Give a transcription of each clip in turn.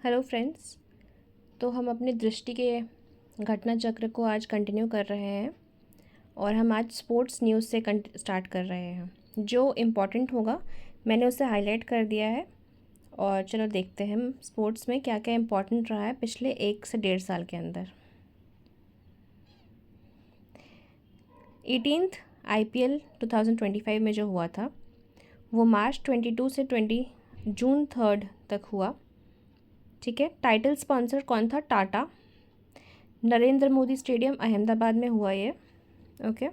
Hello friends. तो हम अपनी दृष्टि के घटना चक्र को आज कंटिन्यू कर रहे हैं और हम आज स्पोर्ट्स न्यूज़ से स्टार्ट कर रहे हैं। जो इम्पोर्टेंट होगा मैंने उसे हाईलाइट कर दिया है और चलो देखते हैं हम स्पोर्ट्स में क्या क्या इम्पोर्टेंट रहा है पिछले 1 से 1.5 साल के अंदर। 18th IPL 2025 में जो हुआ था वो मार्च 22 से जून 3 तक हुआ। ठीक है। टाइटल स्पॉन्सर कौन था? टाटा। नरेंद्र मोदी स्टेडियम अहमदाबाद में हुआ ये। ओके।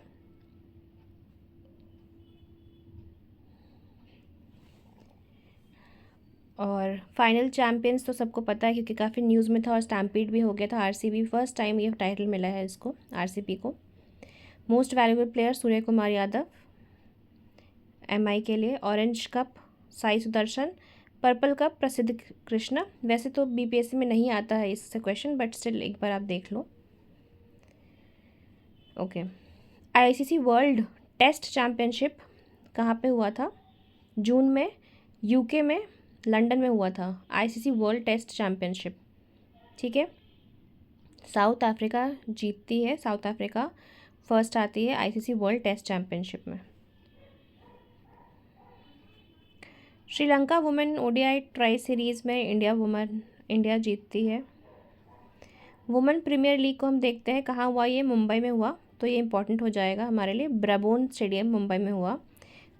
और फाइनल चैम्पियंस तो सबको पता है क्योंकि काफ़ी न्यूज़ में था और स्टैम्पीड भी हो गया था। आरसीबी फर्स्ट टाइम ये टाइटल मिला है इसको, आरसीबी को। Most valuable player Surya Kumar Yadav MI के लिए। Orange cup Sai Sudarshan. Purple cup प्रसिद्ध कृष्णा। वैसे तो बीपीएससी में नहीं आता है इससे क्वेश्चन, बट स्टिल एक बार आप देख लो। Okay. ICC world test championship कहाँ पे हुआ था? जून में यूके में लंदन में हुआ था आईसीसी वर्ल्ड टेस्ट चैम्पियनशिप। ठीक है। साउथ अफ्रीका जीतती है, साउथ अफ्रीका फर्स्ट आती है आईसीसी वर्ल्ड टेस्ट चैम्पियनशिप में। Sri Lanka women ODI try series में इंडिया जीतती है। वुमेन प्रीमियर लीग को हम देखते हैं कहाँ हुआ, ये मुंबई में हुआ, तो ये इंपॉर्टेंट हो जाएगा हमारे लिए। ब्राबोन स्टेडियम मुंबई में हुआ।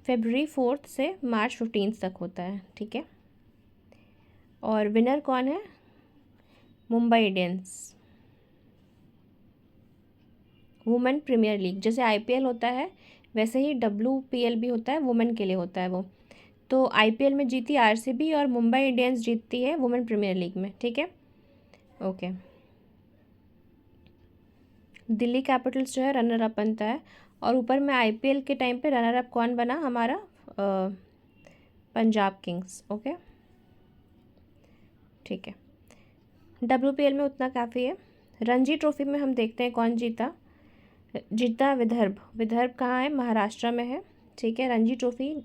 February 4 से March 15 तक होता है। ठीक है। और विनर कौन है? Mumbai Indians. Women premiere league जैसे आईपीएल होता है वैसे ही WPL भी होता है, वुमेन के लिए होता है वो। तो आईपीएल में जीती आरसीबी और मुंबई इंडियंस जीतती है वुमेन प्रीमियर लीग में। ठीक है। ओके। दिल्ली कैपिटल्स जो है रनर अप बनता है। और ऊपर में आईपीएल के टाइम पे रनर अप कौन बना? हमारा पंजाब किंग्स। ओके। ठीक है। WPL में उतना काफ़ी है। रणजी ट्रॉफी में हम देखते हैं कौन जीता विदर्भ। विदर्भ कहाँ है? महाराष्ट्र में है। ठीक है। रणजी ट्रॉफी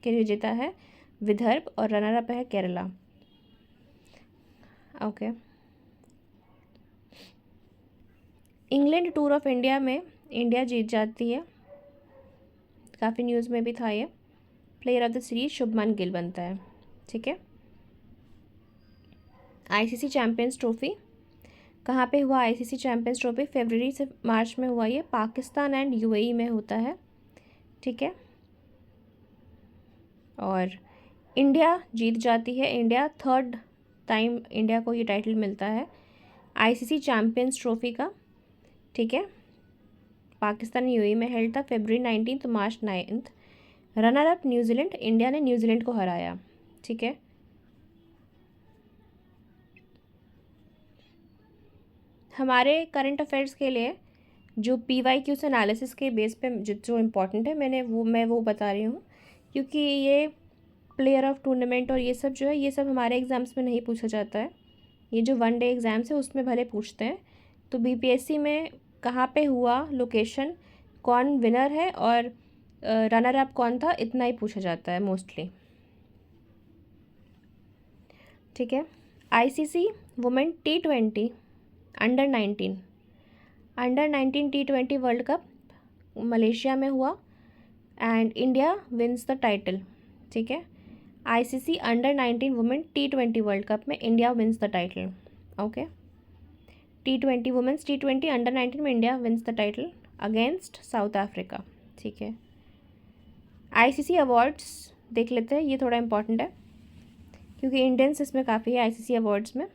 के लिए जीता है विदर्भ और रनर अप है Kerala. Okay. England tour of India में इंडिया जीत जाती है, काफ़ी न्यूज़ में भी था ये। Player of the series Shubman Gill बनता है। ठीक है। आईसीसी चैम्पियंस ट्रॉफी कहाँ पे हुआ? आईसीसी चैम्पियंस ट्रॉफी फरवरी से मार्च में हुआ, ये पाकिस्तान एंड यूएई में होता है। ठीक है। और इंडिया जीत जाती है। इंडिया थर्ड टाइम इंडिया को ये टाइटल मिलता है आईसीसी चैम्पियंस ट्रॉफी का। ठीक है। पाकिस्तान यूएई में हेल्ड था February 19 to March 9। Runner up New Zealand, India ने न्यूजीलैंड को हराया। ठीक है। हमारे करंट अफेयर्स के लिए जो PYQs एनालिसिस के बेस पे जो इम्पोर्टेंट है मैं वो बता रही हूँ, क्योंकि ये प्लेयर ऑफ टूर्नामेंट और ये सब जो है ये सब हमारे एग्ज़ाम्स में नहीं पूछा जाता है। ये जो 1 डे एग्ज़ाम्स है उसमें भले पूछते हैं। तो बीपीएससी में कहाँ पे हुआ, लोकेशन, कौन विनर है और रनर अप कौन था, इतना ही पूछा जाता है मोस्टली। ठीक है। ICC women T20 under 19 T20 world cup Malaysia में हुआ and India wins the title. ठीक है। ICC under 19 women T20 world cup में India wins the title. Okay. T20 women's T20 under 19 में India wins the title against South Africa. ठीक है। ICC awards देख लेते हैं, ये थोड़ा इंपॉर्टेंट है क्योंकि इंडियंस इसमें काफ़ी है आईसीसी अवार्ड्स में।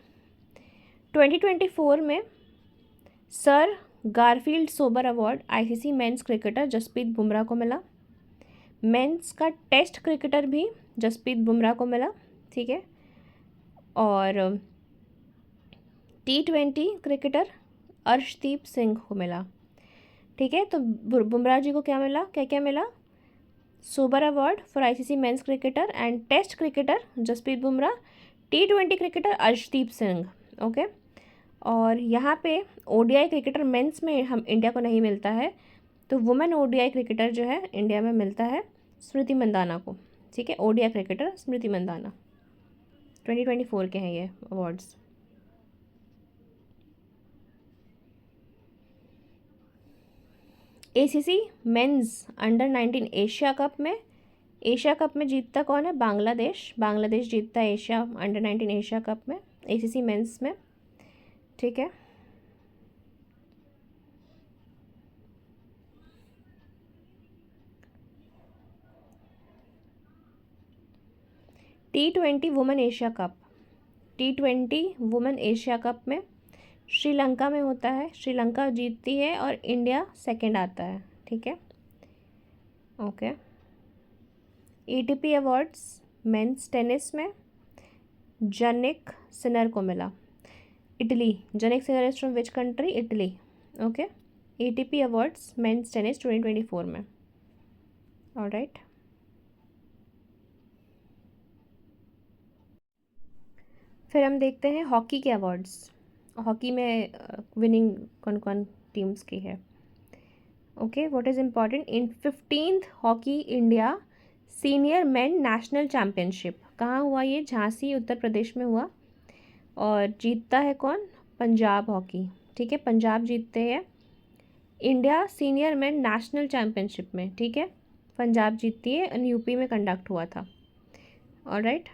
2024 में sir Garfield Sobers award ICC men's cricketer Jasprit Bumrah को मिला। मेंस का टेस्ट क्रिकेटर भी जसप्रीत बुमराह को मिला। ठीक है। और T20 क्रिकेटर अर्शदीप सिंह को मिला। ठीक है। तो बुमराह जी को क्या मिला, क्या क्या मिला? Sobers award for ICC men's cricketer and test cricketer Jasprit Bumrah, T20 cricketer Arshdeep Singh. Okay. और यहाँ पे ओडीआई क्रिकेटर मेंस में हम इंडिया को नहीं मिलता है, तो वुमेन ओडीआई क्रिकेटर जो है इंडिया में मिलता है स्मृति मंदाना को। ठीक है। ओडीआई क्रिकेटर स्मृति मंदाना। 2024 के हैं ये awards. ACC men's under 19 Asia cup में जीतता कौन है? बांग्लादेश जीतता है एशिया अंडर 19 एशिया कप में, ACC मेंस में, ठीक है। T20 women Asia cup, T20 women Asia cup में श्रीलंका में होता है, श्रीलंका जीतती है और इंडिया सेकंड आता है, ठीक है, okay. ATP awards men's tennis में जनिक सिनर को मिला, Italy. Jannik Sinner is from which country? Italy, okay. ATP awards men's tennis 2024 में, ऑलराइट। फिर हम देखते हैं हॉकी के अवार्ड्स। हॉकी में विनिंग कौन कौन टीम्स की है, okay. What is important in 15th hockey India senior main national championship, कहाँ हुआ ये? झांसी उत्तर प्रदेश में हुआ, और जीतता है कौन? पंजाब हॉकी, ठीक है, पंजाब जीतते हैं India senior main national championship में, ठीक है, पंजाब जीतती है, यूपी में कंडक्ट हुआ था, ऑलराइट।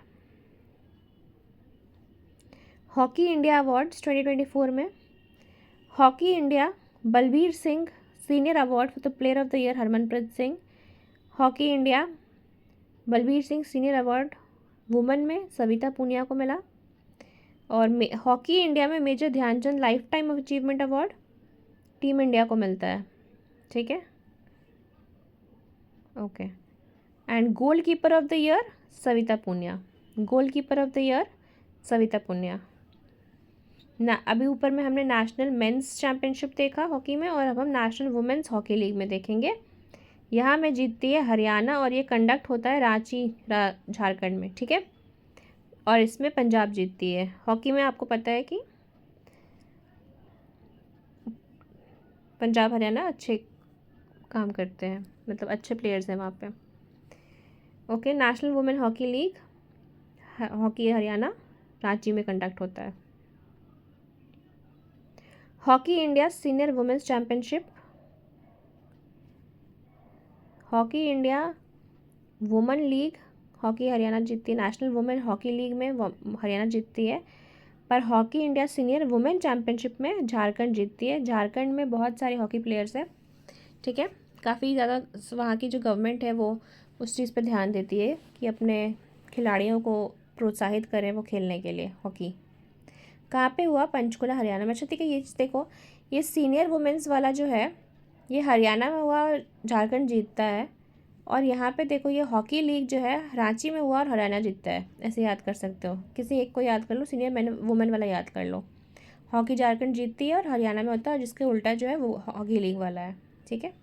हॉकी इंडिया अवार्ड्स 2024 में hockey India Balbir Singh senior award for the player of the year Harmanpreet Singh. Hockey India Balbir Singh senior award women में सविता पूनिया को मिला। और हॉकी इंडिया में major Dhyan Chand lifetime of achievement award team India को मिलता है, ठीक है, okay. And goalkeeper of the year Savita Punia, goalkeeper of the year Savita Punia ना। अभी ऊपर में हमने नेशनल मेंस चैम्पियनशिप देखा हॉकी में, और अब हम नेशनल वुमेन्स हॉकी लीग में देखेंगे। यहाँ में जीतती है हरियाणा, और ये कंडक्ट होता है रांची झारखंड में, ठीक है, और इसमें पंजाब जीतती है। हॉकी में आपको पता है कि पंजाब हरियाणा अच्छे काम करते हैं, मतलब अच्छे प्लेयर्स हैं वहाँ पे, okay. National women hockey league hockey Haryana Ranchi में कंडक्ट होता है। Hockey India senior women's championship, hockey India women league hockey Haryana जीतती है, नेशनल वुमेन हॉकी लीग में हरियाणा जीतती है, पर hockey India senior women championship में झारखंड जीतती है। झारखंड में बहुत सारे हॉकी प्लेयर्स हैं, ठीक है, काफ़ी ज़्यादा वहाँ की जो गवर्नमेंट है वो उस चीज़ पे ध्यान देती है कि अपने खिलाड़ियों को प्रोत्साहित करें वो खेलने के लिए हॉकी। कहाँ पे हुआ? पंचकुला हरियाणा में। अच्छा ठीक है, ये देखो, ये सीनियर वुमेन्स वाला जो है ये हरियाणा में हुआ और झारखंड जीतता है, और यहाँ पे देखो ये हॉकी लीग जो है रांची में हुआ और हरियाणा जीतता है, ऐसे याद कर सकते हो, किसी एक को याद कर लो, सीनियर मैन वुमेन वाला याद कर लो। हॉकी झारखंड जीतती है और हरियाणा में होता है, और जिसके उल्टा जो है वो हॉकी लीग वाला है, ठीक है।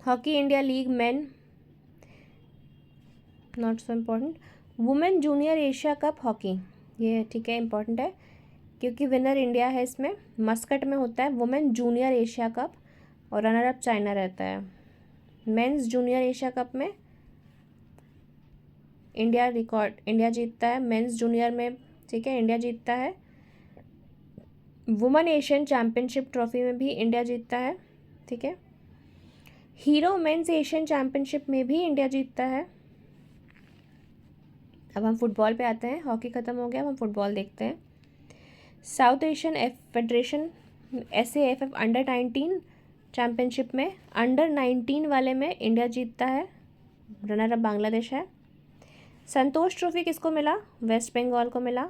Hockey India league main not so important. Women junior Asia cup hockey, ये ठीक है इम्पोर्टेंट है क्योंकि विनर इंडिया है इसमें, मस्कट में होता है वुमेन जूनियर एशिया कप, और रनर अप चाइना रहता है। मेंस जूनियर एशिया कप में इंडिया जीतता है मेंस जूनियर में, ठीक है, इंडिया जीतता है। वुमेन एशियन चैम्पियनशिप ट्रॉफी में भी इंडिया जीतता है, ठीक है। हीरो मेंस एशियन चैम्पियनशिप में भी इंडिया जीतता है। अब हम फुटबॉल पे आते हैं, हॉकी ख़त्म हो गया, अब हम फुटबॉल देखते हैं। South Asian federation SAFF under 19 championship में अंडर 19 वाले में इंडिया जीतता है, रनर अप बांग्लादेश है। संतोष ट्रॉफी किसको मिला? वेस्ट बंगाल को मिला।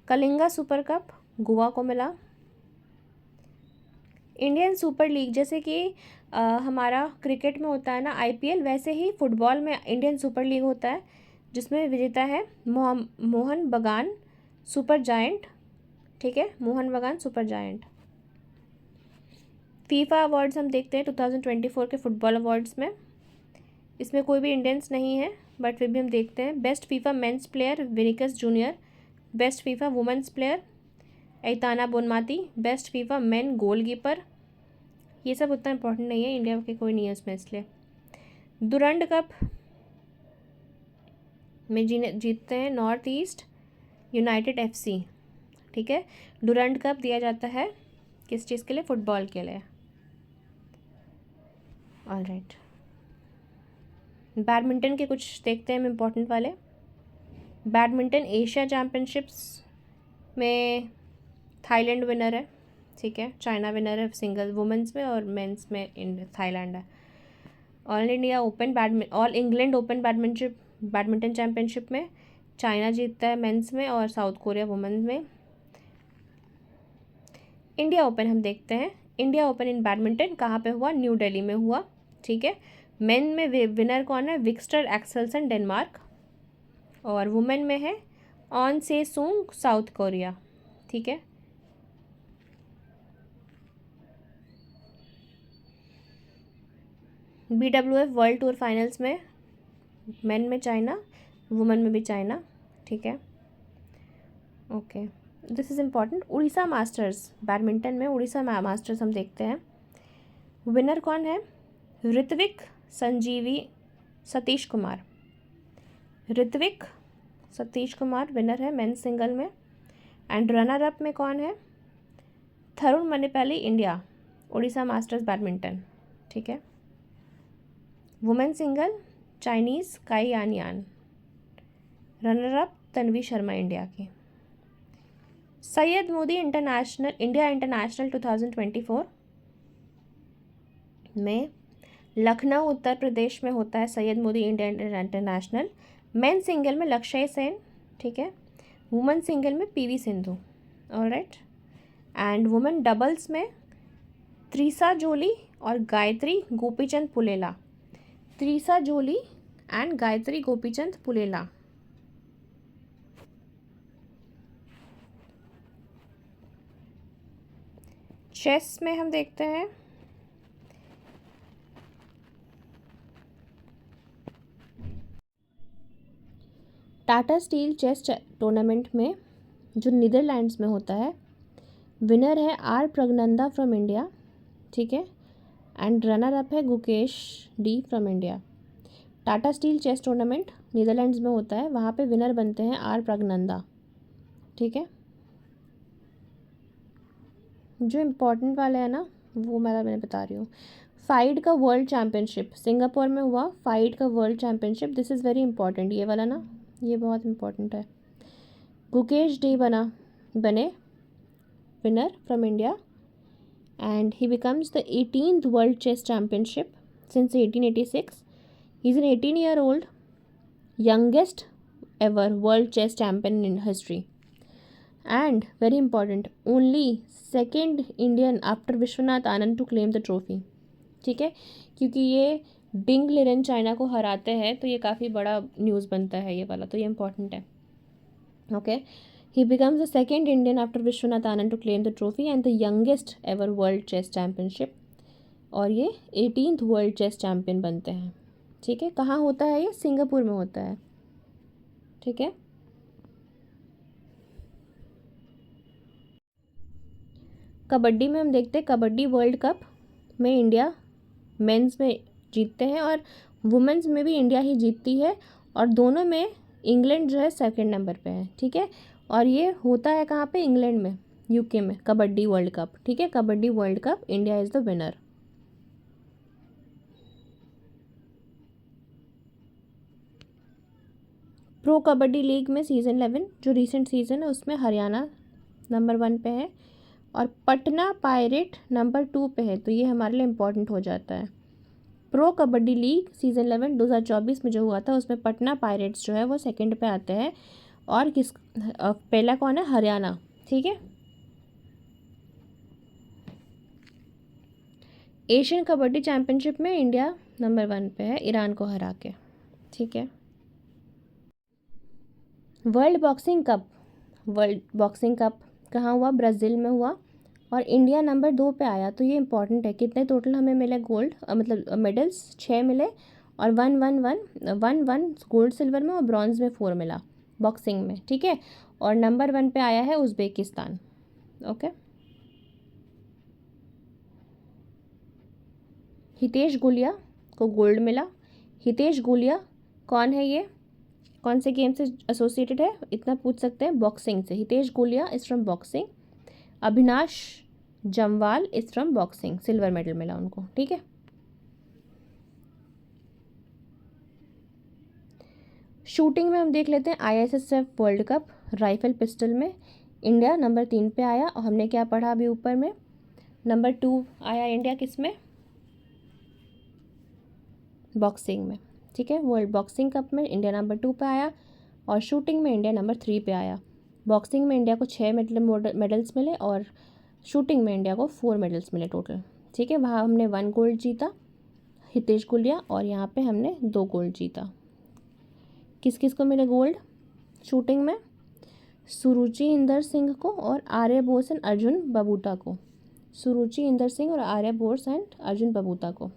कलिंगा सुपर कप गोवा को मिला। इंडियन सुपर लीग, जैसे कि हमारा क्रिकेट में होता है ना IPL, वैसे ही फुटबॉल में इंडियन सुपर लीग होता है, जिसमें विजेता है मोहन बगान सुपर जायंट, ठीक है, मोहन बगान सुपर जायंट। फीफा अवार्ड्स हम देखते हैं 2024 के फुटबॉल अवार्ड्स में, इसमें कोई भी इंडियंस नहीं है बट फिर भी हम देखते हैं। Best FIFA men's player Vinicius junior, best FIFA women's player Aitana Bonmati best FIFA men goalkeeper. ये सब उतना इम्पोर्टेंट नहीं है, इंडिया के कोई नहीं है उसमें, इसलिए। दुरंड कप में जीतते हैं नॉर्थ ईस्ट यूनाइटेड FC, ठीक है। डुरंड कप दिया जाता है किस चीज़ के लिए? फुटबॉल के लिए। ऑलराइट, बैडमिंटन के कुछ देखते हैं हम इम्पोर्टेंट वाले। बैडमिंटन एशिया चैम्पियनशिप्स में थाईलैंड विनर है, ठीक है। चाइना विनर है सिंगल वुमेंस में, और मेंस में थाईलैंड है। All India open all England open badminton championship में चाइना जीतता है मेंस में, और साउथ कोरिया वुमेन्स में। इंडिया ओपन हम देखते हैं। इंडिया ओपन इन बैडमिंटन कहाँ पे हुआ? न्यू दिल्ली में हुआ, ठीक है। मेन में विनर कौन है? विक्टर एक्सेल्सन डेनमार्क, और वुमेन में है ऑन से सूंग साउथ कोरिया, ठीक है। BWF वर्ल्ड टूर फाइनल्स में मेन में चाइना, वुमेन में भी चाइना, ठीक है। Okay, this is important. Orissa masters badminton में उड़ीसा मास्टर्स हम देखते हैं। विनर कौन है? ऋत्विक संजीवी सतीश कुमार। ऋत्विक सतीश कुमार विनर है मेंस सिंगल में। एंड रनर अप में कौन है? Tarun मणिपाली India, Orissa masters badminton, ठीक है। वुमेन सिंगल चाइनीज़ काई यान यान। Runner up Tanvi Sharma India की। Syed Modi international India international 2024 में लखनऊ उत्तर प्रदेश में होता है। Syed Modi India international. Men single में लक्ष्य सेन, ठीक है। वुमेन सिंगल में PV Sindhu, alright. And women doubles में त्रिसा जोली और गायत्री गोपीचंद पुलेला। त्रिसा जोली एंड गायत्री गोपीचंद पुलेला। चेस में हम देखते हैं टाटा स्टील चेस टूर्नामेंट में जो नीदरलैंड्स में होता है, विनर है R प्रगनंदा फ्रॉम इंडिया, ठीक है। एंड रनर अप है Gukesh D from India. Tata steel chess tournament Netherlands में होता है, वहाँ पे विनर बनते हैं R प्रगनंदा, ठीक है। जो इम्पोर्टेंट वाले है ना वो मैंने बता रही हूँ। फाइड का वर्ल्ड चैम्पियनशिप सिंगापुर में हुआ। फाइड का world championship, this is very important, ये वाला ना, ये बहुत इंपॉर्टेंट है। गुकेश D बने winner from India, and he becomes the 18th world chess championship since 1886। He is an 18-year-old youngest ever world chess champion in history, and very important, only second Indian after Vishwanath Anand to claim the trophy, ठीक है। क्योंकि ये डिंग लिरेन China को हराते हैं, तो ये काफ़ी बड़ा न्यूज़ बनता है ये वाला, तो ये इंपॉर्टेंट है, okay. He becomes the second Indian after Viswanathan Anand to claim the trophy and the youngest ever world chess championship, और ये 18th वर्ल्ड चेस चैम्पियन बनते हैं, ठीक है। कहाँ होता है ये? सिंगापुर में होता है, ठीक है। कबड्डी में हम देखते हैं, कबड्डी वर्ल्ड कप में इंडिया मेंस में जीतते हैं, और वुमेंस में भी इंडिया ही जीतती है, और दोनों में इंग्लैंड जो है सेकंड नंबर पे है, ठीक है। और ये होता है कहाँ पे? इंग्लैंड में, UK में, कबड्डी वर्ल्ड कप, ठीक है। Kabaddi world cup India is the winner. Pro kabaddi league में सीज़न 11 जो रीसेंट सीज़न है उसमें हरियाणा नंबर 1 पे है, और पटना पायरेट नंबर 2 पे है, तो ये हमारे लिए इम्पोर्टेंट हो जाता है। प्रो कबड्डी लीग सीज़न 11 2024 में जो हुआ था उसमें पटना पायरेट्स जो है वो सेकंड पे आते हैं, और पहला कौन है? हरियाणा, ठीक है। एशियन कबड्डी चैम्पियनशिप में इंडिया नंबर 1 पे है ईरान को हरा के, ठीक है। वर्ल्ड बॉक्सिंग कप कहाँ हुआ? ब्राज़ील में हुआ, और इंडिया नंबर 2 पे आया, तो ये इंपॉर्टेंट है। कितने टोटल हमें मिले गोल्ड, मतलब मेडल्स? 6 मिले, और 1 गोल्ड सिल्वर में, और ब्रॉन्ज में 4 मिला बॉक्सिंग में, ठीक है। और नंबर 1 पे आया है उज़्बेकिस्तान, ओके। हितेश गुलिया को गोल्ड मिला। हितेश गुलिया कौन है, ये कौन से गेम से एसोसिएटेड है, इतना पूछ सकते हैं, बॉक्सिंग से। Hitesh Gulia is from boxing. Abhinash Jamwal is from boxing, silver medal मिला उनको, ठीक है। शूटिंग में हम देख लेते हैं ISSF world cup rifle pistol में इंडिया नंबर 3 पे आया। और हमने क्या पढ़ा अभी ऊपर में, नंबर 2 आया इंडिया किस में, बॉक्सिंग में, ठीक है। वर्ल्ड बॉक्सिंग कप में इंडिया नंबर 2 पे आया और शूटिंग में इंडिया नंबर 3 पे आया। बॉक्सिंग में इंडिया को 6 मेडल्स मिले और शूटिंग में इंडिया को 4 मेडल्स मिले टोटल, ठीक है। वहाँ हमने 1 गोल्ड जीता, हितेश गुलिया, और यहाँ पे हमने 2 गोल्ड जीता। किस किस को मिले गोल्ड शूटिंग में, सुरुचि इंदर सिंह को और आर्य बोस एंड अर्जुन बबूता को, सुरुचि इंदर सिंह और आर्य बोस एंड अर्जुन बबूता को,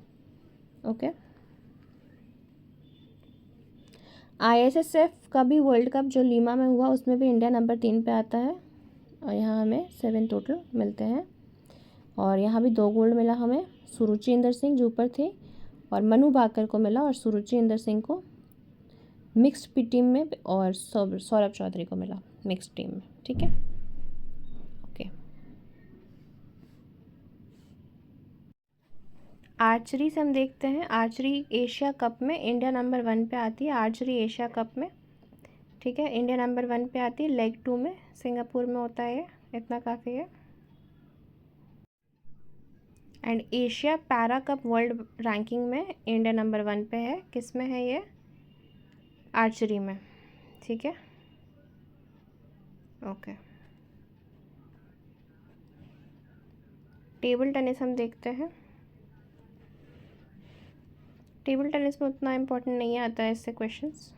ओके। ISSF का भी वर्ल्ड कप जो लीमा में हुआ उसमें भी इंडिया नंबर 3 पे आता है और यहाँ हमें 7 टोटल मिलते हैं। और यहाँ भी 2 गोल्ड मिला हमें, सुरुचि इंदर सिंह जो ऊपर थे और मनु भाकर को मिला, और सुरुचि इंदर सिंह को मिक्स्ड टीम में और सौरभ चौधरी को मिला मिक्स्ड टीम में, ठीक है, ओके। आर्चरी से हम देखते हैं, आर्चरी एशिया कप में इंडिया नंबर 1 पे आती है, आर्चरी एशिया कप में, ठीक है, इंडिया नंबर 1 पे आती है। लेग 2 में सिंगापुर में होता है, इतना काफ़ी है। And Asia para cup world ranking में इंडिया नंबर 1 पे है, किस में है ये, आर्चरी में, ठीक है, ओके। टेबल टेनिस हम देखते हैं, टेबल टेनिस में उतना इम्पोर्टेंट नहीं आता है इससे क्वेश्चंस,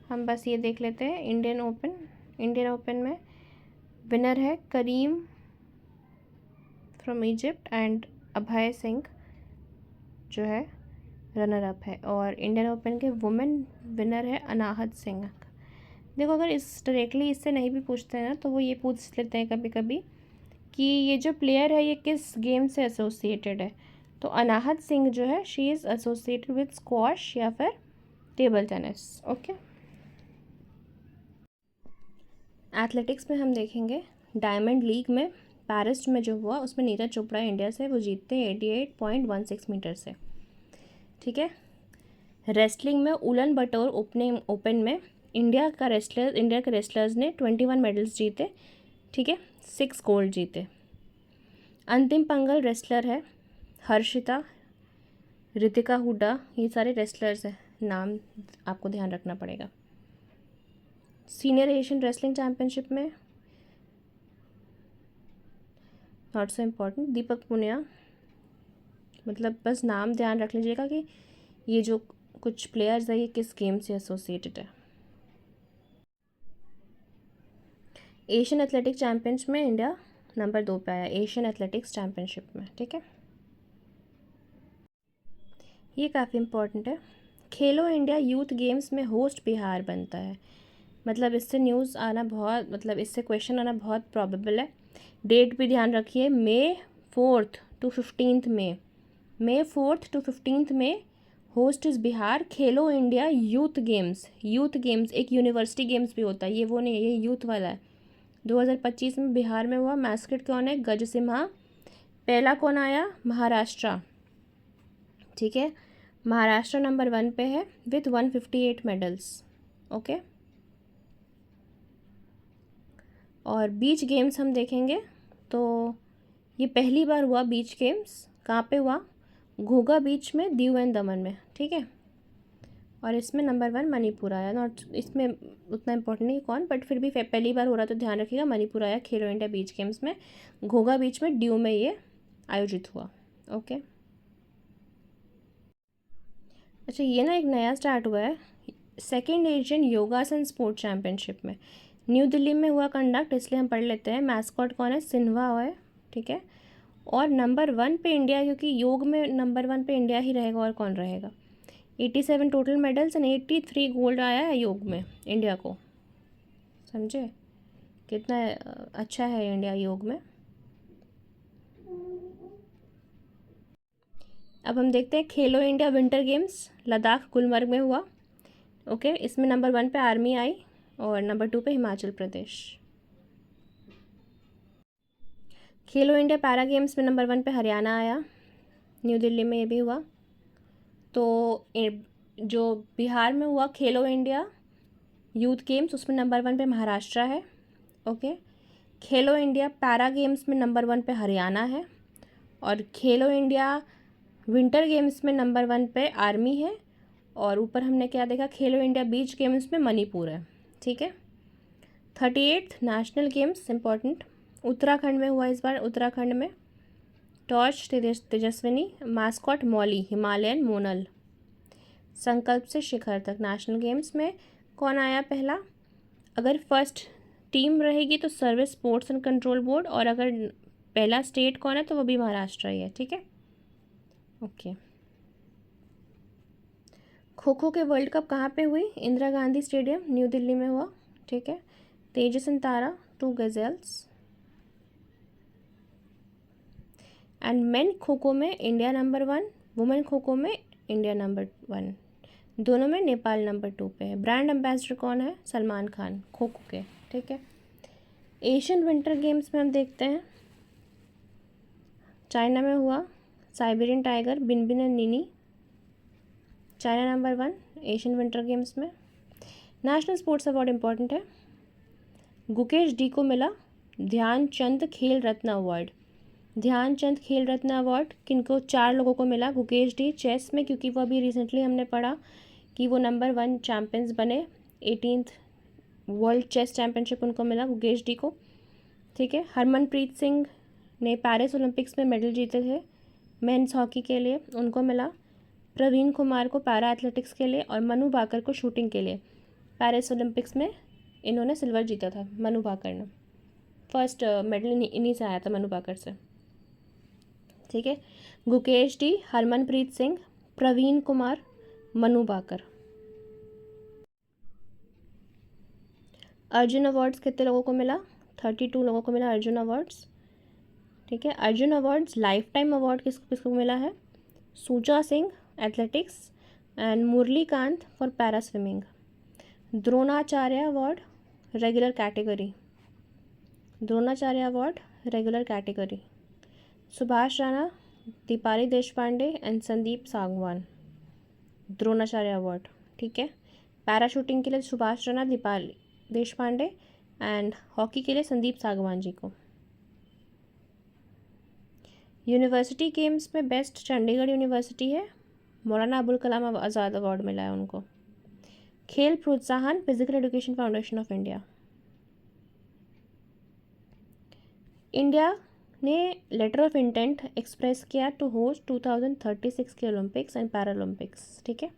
हम बस ये देख लेते हैं। इंडियन ओपन में विनर है करीम from Egypt and Abhay Singh जो है रनर अप है, और इंडियन ओपन के वुमेन विनर है अनाहत सिंह। देखो अगर इस डायरेक्टली इससे नहीं भी पूछते हैं ना तो वो ये पूछ लेते हैं कभी कभी कि ये जो प्लेयर है ये किस गेम से एसोसिएटेड है, तो अनाहत सिंह जो है she is associated with squash या फिर टेबल टेनिस, ओके। एथलेटिक्स में हम देखेंगे डायमंड लीग में पेरिस में जो हुआ उसमें नीरज चोपड़ा इंडिया से वो जीतते हैं 88.16 मीटर से, ठीक है। रेसलिंग में उलन बटोर ओपन में इंडिया के रेसलर्स ने 21 मेडल्स जीते, ठीक है, 6 गोल्ड जीते। अंतिम पंगल रेसलर है हर्षिता, रितिका हुड्डा, ये सारे रेसलर्स हैं, नाम आपको ध्यान रखना पड़ेगा। सीनियर एशियन रेसलिंग चैम्पियनशिप में नॉट सो इम्पॉर्टेंट, दीपक पुनिया, मतलब बस नाम ध्यान रख लीजिएगा कि ये जो कुछ प्लेयर्स है ये किस गेम से एसोसिएटेड है। एशियन एथलेटिक चैम्पियंस में इंडिया नंबर 2 पे आया एशियन एथलेटिक्स चैम्पियनशिप में, ठीक है, ये काफ़ी इम्पोर्टेंट है। खेलो इंडिया यूथ गेम्स में होस्ट बिहार बनता है, मतलब इससे न्यूज़ आना बहुत, मतलब इससे क्वेश्चन आना बहुत प्रॉबेबल है। डेट भी ध्यान रखिए, May 4th to 15th May 4th to 15th में host is Bihar Khelo India youth games एक यूनिवर्सिटी गेम्स भी होता है, ये वो नहीं है, ये यूथ वाला है। 2025 में बिहार में हुआ। मैस्कट कौन है, गज सिम्हा। पहला कौन आया, महाराष्ट्र, ठीक है, महाराष्ट्र नंबर 1 पे है विथ 158 मेडल्स, ओके। और बीच गेम्स हम देखेंगे तो ये पहली बार हुआ बीच गेम्स, कहाँ पे हुआ, घोघा बीच में, दीव एंड दमन में, ठीक है। और इसमें नंबर 1 मणिपुर आया, नॉट इसमें उतना इम्पोर्टेंट नहीं कौन, बट फिर भी पहली बार हो रहा तो ध्यान रखिएगा मणिपुर आया खेलो इंडिया बीच गेम्स में। घोघा बीच में दीव में ये आयोजित हुआ, ओके। अच्छा ये ना एक नया स्टार्ट हुआ है, सेकेंड एशियन योगासन स्पोर्ट चैम्पियनशिप में न्यू दिल्ली में हुआ कंडक्ट, इसलिए हम पढ़ लेते हैं। मैस्कॉट कौन है, सिन्हा है, ठीक है। और नंबर 1 पे इंडिया, क्योंकि योग में नंबर 1 पे इंडिया ही रहेगा और कौन रहेगा। 87 टोटल मेडल्स एंड 83 गोल्ड आया है योग में इंडिया को, समझे कितना अच्छा है इंडिया योग में। अब हम देखते हैं खेलो India winter games Ladakh Gulmarg में हुआ। ओके, इसमें नंबर 1 पे आर्मी आई और नंबर 2 पे हिमाचल प्रदेश। खेलो इंडिया पैरा गेम्स में नंबर 1 पे हरियाणा आया, न्यू दिल्ली में ये भी हुआ। तो जो बिहार में हुआ खेलो इंडिया यूथ गेम्स, उसमें नंबर 1 पे महाराष्ट्र है। ओके, खेलो इंडिया पैरा गेम्स में नंबर 1 पे हरियाणा है और खेलो इंडिया विंटर गेम्स में नंबर 1 पे आर्मी है। और ऊपर हमने क्या देखा, खेलो इंडिया बीच गेम्स में मणिपुर है। ठीक है, 38th national games important Uttarakhand में हुआ इस बार। उत्तराखंड में टॉर्च तेजस्विनी, मास्कॉट मौली, हिमालयन मोनल, संकल्प से शिखर तक। नेशनल गेम्स में कौन आया पहला? अगर फर्स्ट टीम रहेगी तो service sports and control board, और अगर पहला स्टेट कौन है तो वो भी महाराष्ट्र ही है। ठीक है, ओके। खो खो के वर्ल्ड कप कहाँ पे हुई? इंदिरा गांधी स्टेडियम न्यू दिल्ली में हुआ। ठीक है, Tejas and Tara 2 gazelles. And men kho kho में इंडिया नंबर 1, वुमेन खो खो में इंडिया नंबर 1, दोनों में नेपाल नंबर 2 पे है। ब्रांड एम्बेसडर कौन है? सलमान खान, खो खो के। ठीक है, एशियन विंटर गेम्स में हम देखते हैं चाइना में हुआ Siberian tiger Binbin and Nini, China number 1 Asian winter games में। नेशनल स्पोर्ट्स अवार्ड इंपॉर्टेंट है, गुकेश डी को मिला ध्यानचंद खेल रत्न अवार्ड। ध्यानचंद खेल रत्न अवार्ड किनको? 4 लोगों को मिला। गुकेश डी चेस में, क्योंकि वो अभी रिसेंटली हमने पढ़ा कि वो नंबर 1 चैम्पियंस बने, 18th वर्ल्ड चेस चैम्पियनशिप उनको मिला गुकेश डी को। ठीक है, हरमनप्रीत सिंह ने पेरिस ओलंपिक्स में मेडल जीते थे मेंस हॉकी के लिए, उनको मिला। प्रवीण कुमार को पैरा एथलेटिक्स के लिए और मनु भाकर को शूटिंग के लिए। पेरिस ओलंपिक्स में इन्होंने सिल्वर जीता था, मनु भाकर ने। फर्स्ट मेडल इन्हीं से आया था, मनु भाकर से। ठीक है, गुकेश डी, हरमनप्रीत सिंह, प्रवीण कुमार, मनु भाकर। अर्जुन अवार्ड्स कितने लोगों को मिला? 32 लोगों को मिला अर्जुन अवार्ड्स। ठीक है, Arjun awards life time award किसको किसको मिला है? सूजा Singh athletics and Murlikant for para swimming. Dronacharya award regular category, Dronacharya award regular category. Subhash Rana, Deepali Deshpande and Sandeep Sangwan, Dronacharya award. ठीक है, पैराशूटिंग के लिए सुभाष राणा, दीपाली देशपांडे एंड हॉकी के लिए संदीप सांगवान जी को। यूनिवर्सिटी गेम्स में बेस्ट चंडीगढ़ यूनिवर्सिटी है, मौलाना अबुल कलाम आज़ाद अवार्ड मिला है उनको। खेल प्रोत्साहन physical education foundation of India. India ने लेटर ऑफ इंटेंट एक्सप्रेस किया टू होस्ट 2036 के ओलंपिक्स एंड पैरालंपिक्स। ठीक है,